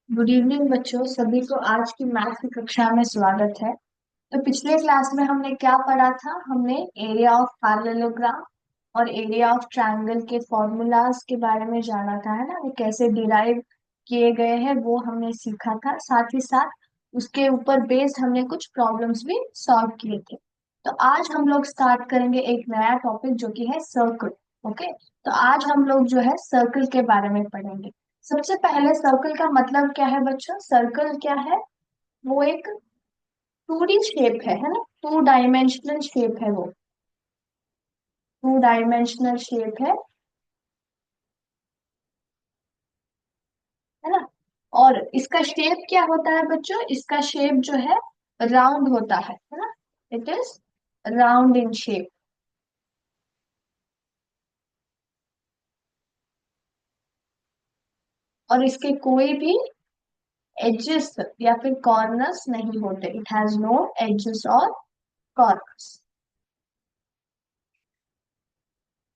Good evening बच्चों सभी को आज की मैथ की कक्षा में स्वागत है। तो पिछले क्लास में हमने क्या पढ़ा था? हमने एरिया ऑफ पैरेललोग्राम और एरिया ऑफ ट्रायंगल के फॉर्मूलाज के बारे में जाना था, है ना? वो कैसे डिराइव किए गए हैं वो हमने सीखा था। साथ ही साथ उसके ऊपर बेस्ड हमने कुछ प्रॉब्लम्स भी सॉल्व किए थे। तो आज हम लोग स्टार्ट करेंगे एक नया टॉपिक जो कि है सर्कल। ओके, तो आज हम लोग जो है सर्कल के बारे में पढ़ेंगे। सबसे पहले सर्कल का मतलब क्या है बच्चों? सर्कल क्या है? वो एक 2D शेप है ना? टू डायमेंशनल शेप है वो। टू डायमेंशनल शेप है ना? और इसका शेप क्या होता है बच्चों? इसका शेप जो है राउंड होता है ना? It is round in shape. और इसके कोई भी एजेस या फिर कॉर्नर्स नहीं होते। इट हैज नो एजेस और कॉर्नर्स।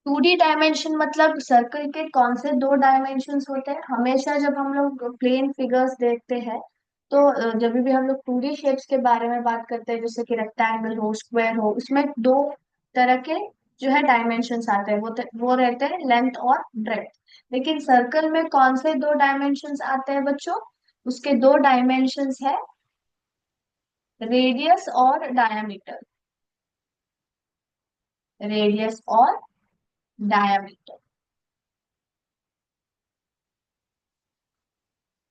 2D डायमेंशन मतलब सर्कल के कौन से दो डायमेंशंस होते हैं? हमेशा जब हम लोग प्लेन फिगर्स देखते हैं तो जब भी हम लोग 2D शेप्स के बारे में बात करते हैं, जैसे कि रेक्टेंगल हो, स्क्वायर हो, उसमें दो तरह के जो है डायमेंशंस आते हैं। वो रहते हैं लेंथ और ब्रेड्थ। लेकिन सर्कल में कौन से दो डायमेंशंस आते हैं बच्चों? उसके दो डायमेंशंस है रेडियस और डायमीटर। रेडियस और डायमीटर।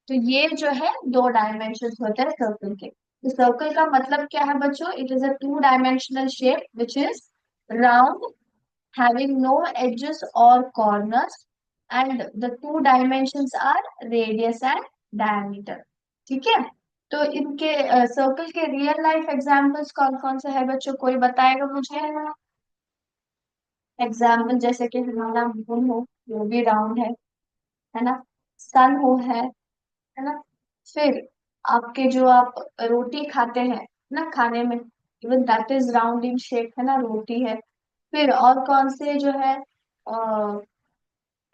तो ये जो है दो डायमेंशन होते हैं सर्कल के। तो सर्कल का मतलब क्या है बच्चों? It is a two dimensional shape which is round, having no edges और corners, and the two dimensions are radius and diameter. ठीक है? तो इनके सर्कल के रियल लाइफ एग्जांपल्स कौन कौन से है बच्चों? कोई बताएगा मुझे? एग्जाम्पल जैसे कि हमारा मून हो, वो भी राउंड है ना? सन हो है ना? फिर आपके जो आप रोटी खाते हैं ना खाने में, even that is round in shape, है ना? रोटी है। फिर और कौन से जो है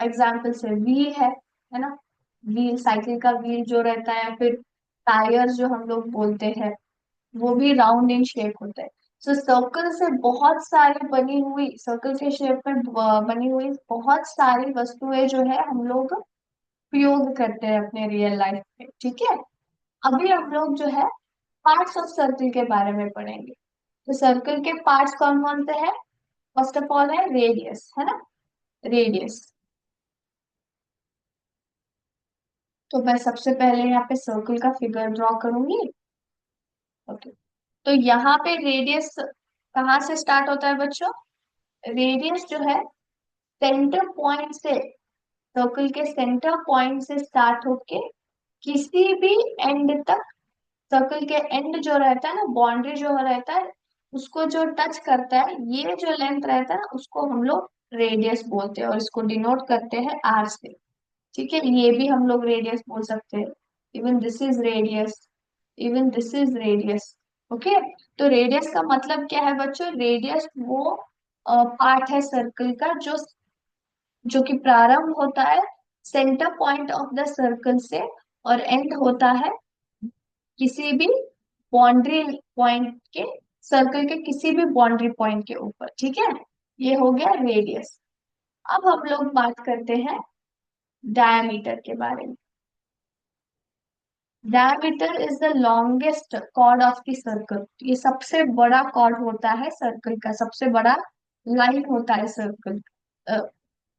एग्जाम्पल से व्हील है ना? व्हील, साइकिल का व्हील जो रहता है, फिर टायर जो हम लोग बोलते हैं, वो भी राउंड इन शेप होता है। सो सर्कल से बहुत सारी बनी हुई, सर्कल के शेप में बनी हुई बहुत सारी वस्तुएं जो है हम लोग उपयोग करते हैं अपने रियल लाइफ में। ठीक है? अभी हम लोग जो है पार्ट्स ऑफ सर्कल के बारे में पढ़ेंगे। तो सर्कल के पार्ट्स कौन कौन से हैं? फर्स्ट ऑफ ऑल है रेडियस, है ना? रेडियस। तो मैं सबसे पहले यहाँ पे सर्कल का फिगर ड्रॉ करूंगी। ओके, तो यहाँ पे रेडियस कहाँ से स्टार्ट होता है बच्चों? रेडियस जो है सेंटर पॉइंट से, सर्कल के सेंटर पॉइंट से स्टार्ट होके किसी भी एंड तक, सर्कल के एंड जो रहता है ना, बाउंड्री जो रहता है, उसको जो टच करता है, ये जो लेंथ रहता है ना, उसको हम लोग रेडियस बोलते हैं और इसको डिनोट करते हैं आर से। ठीक है? ये भी हम लोग रेडियस बोल सकते हैं। Even this is radius, even this is radius. Okay, तो रेडियस का मतलब क्या है बच्चों? रेडियस वो पार्ट है सर्कल का जो कि प्रारंभ होता है centre point of the circle से और एंड होता है किसी भी बाउंड्री पॉइंट के, सर्कल के किसी भी बाउंड्री पॉइंट के ऊपर। ठीक है? ये हो गया रेडियस। अब हम लोग बात करते हैं डायमीटर के बारे में। Diameter is the longest chord of the circle. ये सबसे बड़ा कॉर्ड होता है सर्कल का, सबसे बड़ा लाइन होता है सर्कल।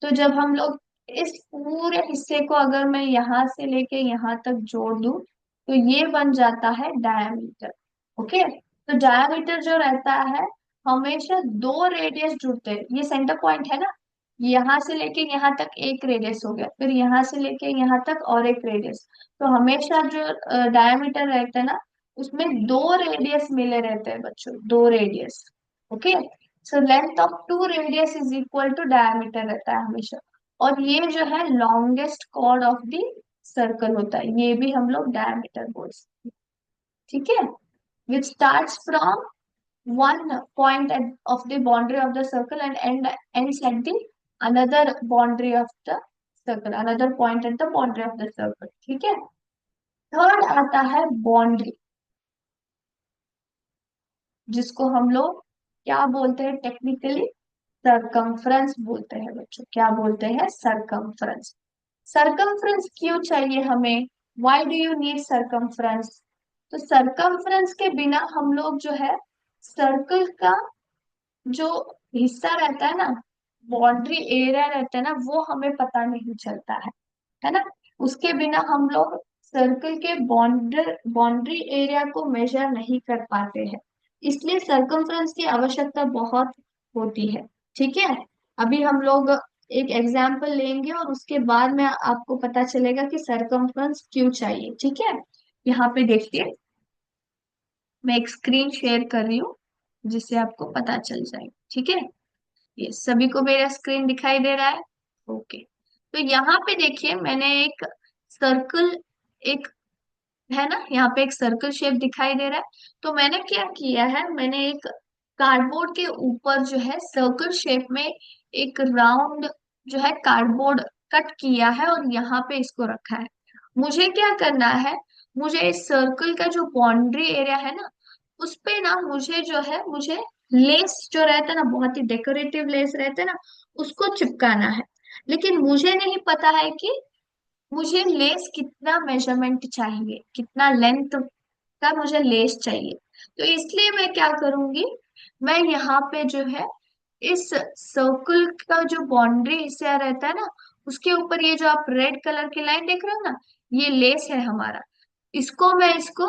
तो जब हम लोग इस पूरे हिस्से को अगर मैं यहाँ से लेके यहाँ तक जोड़ दूं तो ये बन जाता है डायमीटर। ओके, तो डायमीटर जो रहता है, हमेशा दो रेडियस जुड़ते हैं। ये सेंटर पॉइंट है ना, यहाँ से लेके यहाँ तक एक रेडियस हो गया, फिर यहाँ से लेके यहाँ तक और एक रेडियस। तो हमेशा जो डायमीटर रहता है ना, उसमें दो रेडियस मिले रहते हैं बच्चों, दो radius. Okay, so length of two radius is equal to diameter रहता है हमेशा। और ये जो है longest chord of the circle होता है, ये भी हम लोग डायमीटर बोल सकते हैं। ठीक है? विच starts from one point of the boundary of the circle and ends at the another boundary of the circle, another point at the boundary of the circle. ठीक है? थर्ड आता है बाउंड्री, जिसको हम लोग क्या बोलते हैं टेक्निकली, सरकमफ्रेंस बोलते हैं बच्चों। क्या बोलते हैं? सरकमफ्रेंस। सरकमफ्रेंस क्यों चाहिए हमें? Why do you need circumference? तो सरकमफ्रेंस के बिना हम लोग जो है सर्कल का जो हिस्सा रहता है ना, बाउंड्री एरिया रहता है ना, वो हमें पता नहीं चलता है ना। उसके बिना हम लोग सर्कल के बाउंड्री एरिया को मेजर नहीं कर पाते हैं। इसलिए सरकमफ्रेंस की आवश्यकता बहुत होती है। ठीक है, अभी हम लोग एक एग्जाम्पल लेंगे और उसके बाद में आपको पता चलेगा कि सरकमफ्रेंस क्यों चाहिए। ठीक है, यहाँ पे देखिए, मैं एक स्क्रीन शेयर कर रही हूँ जिससे आपको पता चल जाए। ठीक है, ये सभी को मेरा स्क्रीन दिखाई दे रहा है? ओके। तो यहाँ पे देखिए, मैंने एक सर्कल, एक है ना, यहाँ पे एक सर्कल शेप दिखाई दे रहा है। तो मैंने क्या किया है, मैंने एक कार्डबोर्ड के ऊपर जो है सर्कल शेप में एक राउंड जो है कार्डबोर्ड कट किया है और यहाँ पे इसको रखा है। मुझे क्या करना है, मुझे इस सर्कल का जो बाउंड्री एरिया है ना, उस पे ना मुझे जो है, मुझे लेस जो रहता है ना, बहुत ही डेकोरेटिव लेस रहता है ना, उसको चिपकाना है। लेकिन मुझे नहीं पता है कि मुझे लेस कितना मेजरमेंट चाहिए, कितना लेंथ का मुझे लेस चाहिए। तो इसलिए मैं क्या करूंगी, मैं यहाँ पे जो है इस सर्कल का जो बाउंड्री हिस्सा रहता है ना, उसके ऊपर ये जो आप रेड कलर की लाइन देख रहे हो ना, ये लेस है हमारा। इसको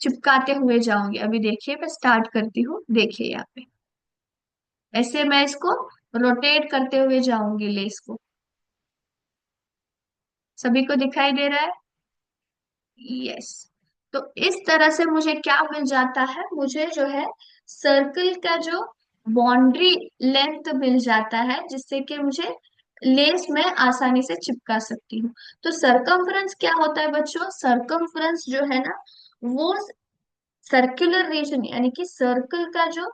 चिपकाते हुए जाऊंगी। अभी देखिए, मैं स्टार्ट करती हूँ, देखिए यहाँ पे ऐसे मैं इसको रोटेट करते हुए जाऊंगी लेस को। सभी को दिखाई दे रहा है? यस। तो इस तरह से मुझे क्या मिल जाता है, मुझे जो है सर्कल का जो बाउंड्री लेंथ मिल जाता है, जिससे कि मुझे लेस में आसानी से चिपका सकती हूँ। तो सरकमफ्रेंस क्या होता है बच्चों? सरकमफ्रेंस जो है ना, वो सर्कुलर रीजन, यानी कि सर्कल का जो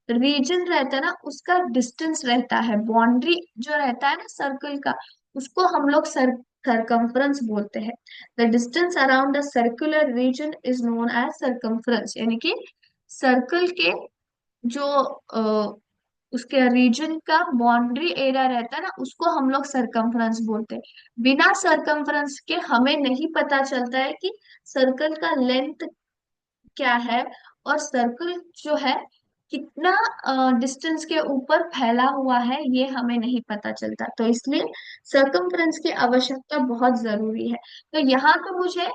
रीजन रहता है ना, उसका डिस्टेंस रहता है। बाउंड्री जो रहता है ना सर्कल का, उसको हम लोग सरकमफ्रेंस बोलते हैं। The distance around the circular region is known as circumference, यानी कि सर्कल के जो उसके रीजन का बाउंड्री एरिया रहता है ना, उसको हम लोग सरकमफ्रेंस बोलते हैं। बिना सरकमफ्रेंस के हमें नहीं पता चलता है कि सर्कल का लेंथ क्या है, और सर्कल जो है कितना डिस्टेंस के ऊपर फैला हुआ है, ये हमें नहीं पता चलता। तो इसलिए सर्कमफ्रेंस की आवश्यकता बहुत जरूरी है। तो यहाँ पे मुझे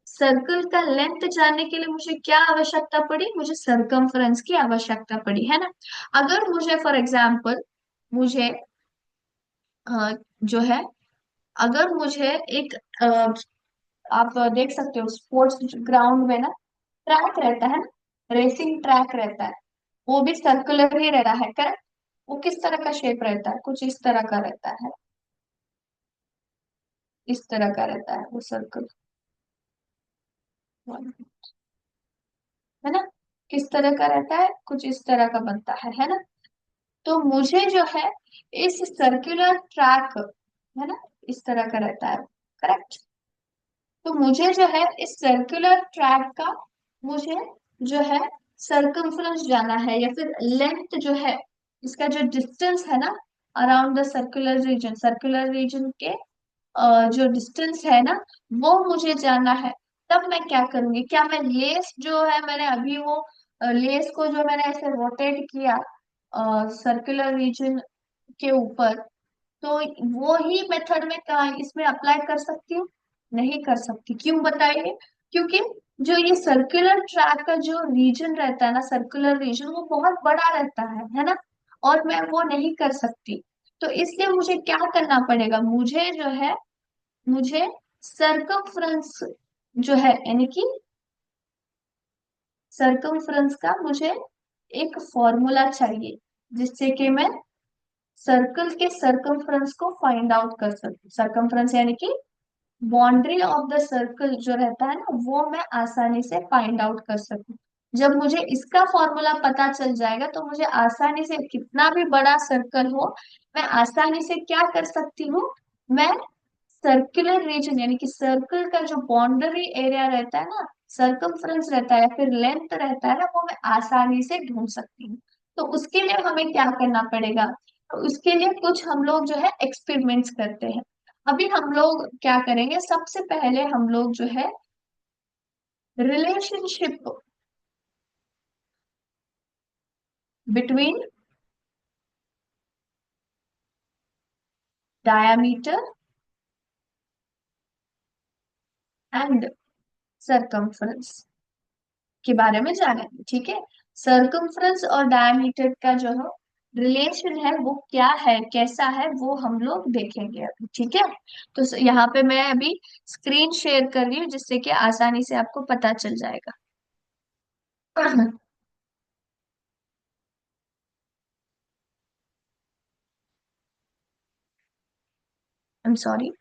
सर्कल का लेंथ जानने के लिए मुझे क्या आवश्यकता पड़ी? मुझे सर्कमफ्रेंस की आवश्यकता पड़ी, है ना। अगर मुझे फॉर एग्जाम्पल, मुझे जो है, अगर मुझे एक आप देख सकते हो स्पोर्ट्स ग्राउंड में ना ट्रैक रहता है ना, रेसिंग ट्रैक रहता है, वो भी सर्कुलर ही रहता है, करेक्ट? वो किस तरह का शेप रहता है? कुछ इस तरह का रहता है, इस तरह का रहता है वो सर्कल, है ना। किस तरह का रहता है? कुछ इस तरह का बनता है ना। तो मुझे जो है इस सर्कुलर ट्रैक, है ना, इस तरह का रहता है, करेक्ट। तो मुझे जो है इस सर्कुलर ट्रैक का, मुझे जो है सर्कमफ्रेंस जाना है, या फिर लेंथ जो है, इसका जो डिस्टेंस है ना अराउंड द सर्कुलर रीजन के जो डिस्टेंस है ना, वो मुझे जानना है। तब मैं क्या करूंगी, क्या मैं लेस जो है, मैंने अभी वो लेस को जो मैंने ऐसे रोटेट किया सर्कुलर रीजन के ऊपर, तो वो ही मेथड में कहा इसमें अप्लाई कर सकती हूँ? नहीं कर सकती। क्यों बताइए? क्योंकि जो ये सर्कुलर ट्रैक का जो रीजन रहता है ना, सर्कुलर रीजन, वो बहुत बड़ा रहता है ना, और मैं वो नहीं कर सकती। तो इसलिए मुझे क्या करना पड़ेगा, मुझे जो है, मुझे सरकमफ्रेंस जो है, यानी कि सरकमफ्रेंस का मुझे एक फॉर्मूला चाहिए, जिससे कि मैं सर्कल के सरकमफ्रेंस को फाइंड आउट कर सकूं। सरकमफ्रेंस यानी कि बाउंड्री ऑफ द सर्कल जो रहता है ना, वो मैं आसानी से फाइंड आउट कर सकूं। जब मुझे इसका फॉर्मूला पता चल जाएगा, तो मुझे आसानी से कितना भी बड़ा सर्कल हो, मैं आसानी से क्या कर सकती हूँ, मैं सर्कुलर रीजन यानी कि सर्कल का जो बाउंड्री एरिया रहता है ना, सर्कमफ्रेंस रहता है या फिर लेंथ रहता है ना, वो मैं आसानी से ढूंढ सकती हूँ। तो उसके लिए हमें क्या करना पड़ेगा? तो उसके लिए कुछ हम लोग जो है एक्सपेरिमेंट्स करते हैं। अभी हम लोग क्या करेंगे, सबसे पहले हम लोग जो है relationship between diameter and circumference के बारे में जानेंगे, ठीक है। सरकमफ्रेंस और डायमीटर का जो है रिलेशन है वो क्या है, कैसा है, वो हम लोग देखेंगे अभी, ठीक है। तो यहाँ पे मैं अभी स्क्रीन शेयर कर रही हूँ जिससे कि आसानी से आपको पता चल जाएगा। I am sorry.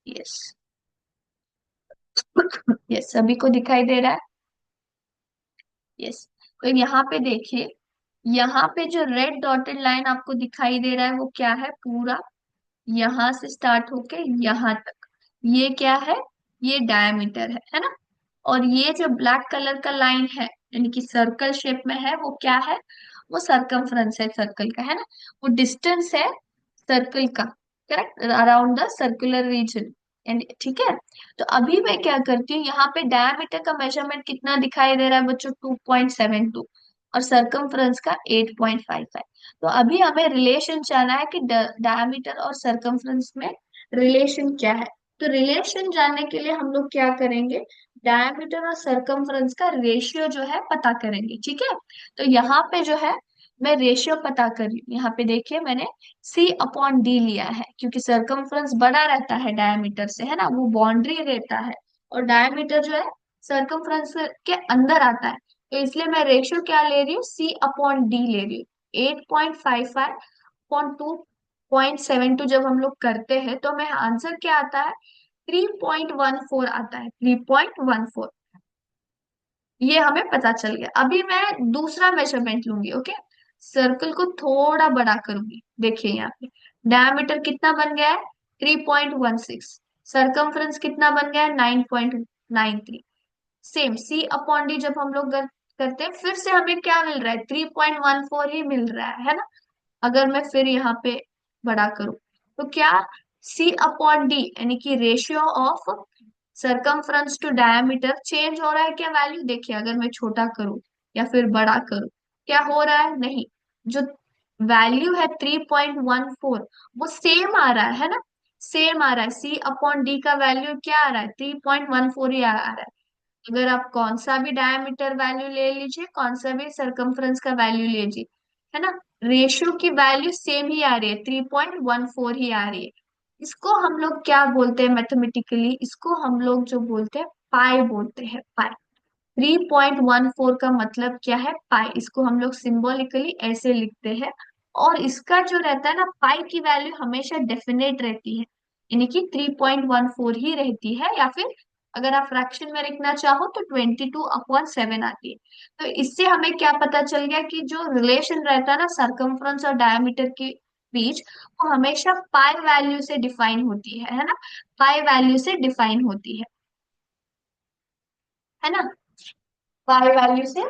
Yes. Yes, सभी को दिखाई दे रहा है। यस। तो यहाँ पे देखिए, यहाँ पे जो रेड डॉटेड लाइन आपको दिखाई दे रहा है वो क्या है, पूरा यहाँ से स्टार्ट होके यहाँ तक, ये क्या है, ये डायमीटर है ना। और ये जो ब्लैक कलर का लाइन है यानी कि सर्कल शेप में है, वो क्या है, वो सरकमफ्रेंस है सर्कल का, है ना। वो डिस्टेंस है सर्कल का, correct, around the circular reason. And ठीक है। तो अभी मैं क्या करती हूँ, यहाँ पे डायमीटर का मेजरमेंट कितना दिखाई दे रहा है बच्चों, 2.72, और सरकमफ्रेंस का 8.55। तो अभी हमें रिलेशन जानना है कि डायमीटर और सरकमफ्रेंस में रिलेशन क्या है। तो रिलेशन जानने के लिए हम लोग क्या करेंगे, डायमीटर और सरकमफ्रेंस का रेशियो जो है पता करेंगे, ठीक है। तो यहाँ पे जो है मैं रेशियो पता कर रही हूँ, यहाँ पे देखिए मैंने सी अपॉन डी लिया है, क्योंकि सरकमफ्रेंस बड़ा रहता है डायमीटर से, है ना, वो बाउंड्री रहता है, और डायमीटर जो है सरकमफ्रेंस के अंदर आता है। तो इसलिए मैं रेशियो क्या ले रही हूँ, सी अपॉन डी ले रही हूँ। 8.55 अपॉन 2.72 जब हम लोग करते हैं तो हमें आंसर क्या आता है, 3.14 आता है, 3.14। ये हमें पता चल गया। अभी मैं दूसरा मेजरमेंट लूंगी, ओके। सर्कल को थोड़ा बड़ा करूंगी, देखिए यहाँ पे डायमीटर कितना बन गया है, 3.16। सरकमफ्रेंस कितना बन गया है, 9.93। सेम सी अपॉन डी जब हम लोग करते हैं, फिर से हमें क्या मिल रहा है, 3.14 ही मिल रहा है ना। अगर मैं फिर यहाँ पे बड़ा करूं तो क्या, सी अपॉन डी यानी कि ratio of circumference to diameter change हो रहा है क्या, वैल्यू देखिए, अगर मैं छोटा करूं या फिर बड़ा करूं, क्या हो रहा है, नहीं। जो वैल्यू है 3.14 वो सेम आ रहा है ना, सेम आ रहा है। सी अपॉन डी का वैल्यू क्या आ रहा है, 3.14 ही आ रहा है। अगर आप कौन सा भी डायमीटर वैल्यू ले लीजिए, कौन सा भी सरकमफ्रेंस का वैल्यू लीजिए, है ना, रेशियो की वैल्यू सेम ही आ रही है, 3.14 ही आ रही है। इसको हम लोग क्या बोलते हैं मैथमेटिकली, इसको हम लोग जो बोलते हैं पाई बोलते हैं, पाई। 3.14 का मतलब क्या है, पाई, इसको हम लोग सिंबॉलिकली ऐसे लिखते हैं। और इसका जो रहता है ना, पाई की वैल्यू हमेशा डेफिनेट रहती है, यानी कि 3.14 ही रहती है, या फिर अगर आप फ्रैक्शन में लिखना चाहो तो 22/7 आती है। तो इससे हमें क्या पता चल गया कि जो रिलेशन रहता है ना सरकमफ्रेंस और डायमीटर के बीच, वो हमेशा पाई वैल्यू से डिफाइन होती है ना, पाई वैल्यू से डिफाइन होती है ना, पाई वैल्यू से।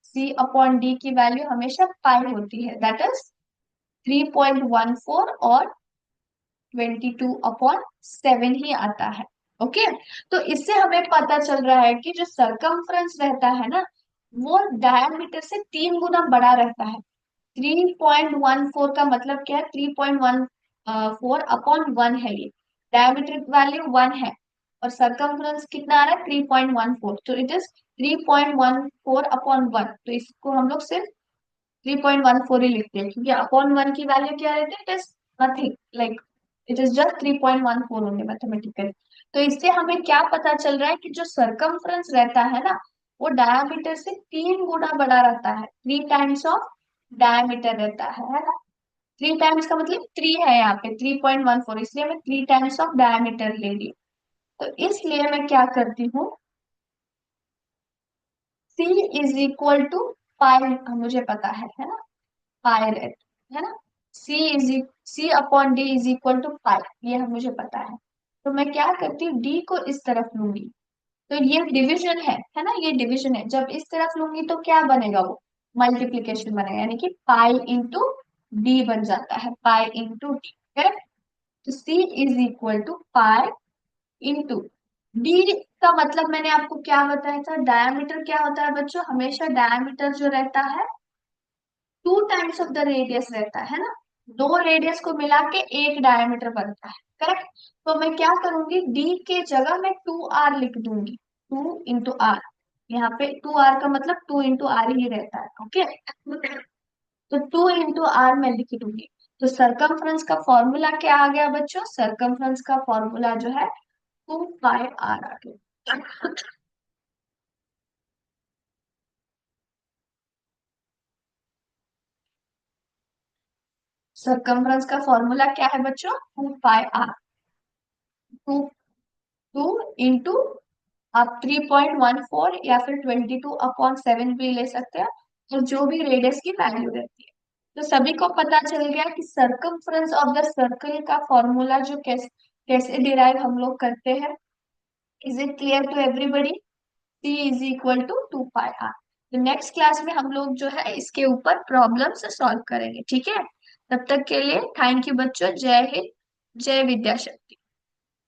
सी अपॉन डी की वैल्यू हमेशा पाई होती है, दैट इज 3.14 और 22/7 ही आता है, ओके। तो इससे हमें पता चल रहा है कि जो सरकमफ्रेंस रहता है ना, वो डायमीटर से 3 गुना बड़ा रहता है। 3.14 का मतलब क्या है, 3.14/1 है ये, डायमीटर वैल्यू 1 है, और सरकमफ्रेंस कितना आ रहा है, 3.14, तो इट इज 3.14/1। तो इसको हम लोग सिर्फ 3.14 ही लिखते हैं, क्योंकि अपॉन वन की वैल्यू क्या रहती है, it is nothing, like it is just 3.14 होंगे मैथमेटिकली। तो इससे हमें क्या पता चल रहा है कि जो सरकमफ्रेंस रहता है ना, वो डायमीटर से 3 गुना बड़ा रहता है, 3 टाइम्स ऑफ डायमीटर रहता है ना। 3 टाइम्स का मतलब 3 है यहाँ पे, 3.14, इसलिए मैं 3 टाइम्स ऑफ डायमीटर ले रही हूँ। तो इसलिए मैं क्या करती हूँ, C is equal to pi, मुझे पता है ना, पाई रहता है ना। C upon d is equal to pi, ये मुझे पता है। तो मैं क्या करती हूँ, डी को इस तरफ लूंगी, तो ये डिवीजन है ना, ये डिवीजन है। जब इस तरफ लूंगी तो क्या बनेगा, वो मल्टीप्लीकेशन बनेगा, यानी कि पाई इंटू डी बन जाता है, पाई इंटू डी। करेक्ट। तो c is equal to pi into d का मतलब मैंने आपको क्या बताया था, डायमीटर क्या होता है बच्चों, हमेशा डायमीटर जो रहता है 2 टाइम्स ऑफ द रेडियस रहता है ना। दो रेडियस को मिला के एक डायमीटर बनता है। करेक्ट। तो मैं क्या करूंगी, डी के जगह मैं 2r लिख दूंगी, 2 इंटू आर। यहाँ पे 2r का मतलब 2 इंटू आर ही रहता है। ओके। तो 2 इंटू आर मैं लिख दूंगी। तो सरकमफ्रेंस का फॉर्मूला क्या आ गया बच्चों, सरकमफ्रेंस का फॉर्मूला जो है 2 पाई आर आ गया। सरकमफ्रेंस का फॉर्मूला क्या है बच्चों, 2 pi are. To two into, आप 3.14 या फिर 22/7 भी ले सकते हैं, और जो भी रेडियस की वैल्यू रहती है। तो सभी को पता चल गया कि सरकमफ्रेंस ऑफ द सर्कल का फॉर्मूला जो कैसे कैसे डिराइव हम लोग करते हैं। Is it clear to everybody. C is equal to 2 pi R. तो नेक्स्ट क्लास में हम लोग जो है इसके ऊपर प्रॉब्लम्स सॉल्व करेंगे, ठीक है। तब तक के लिए थैंक यू बच्चों, जय हिंद, जय विद्याशंकर।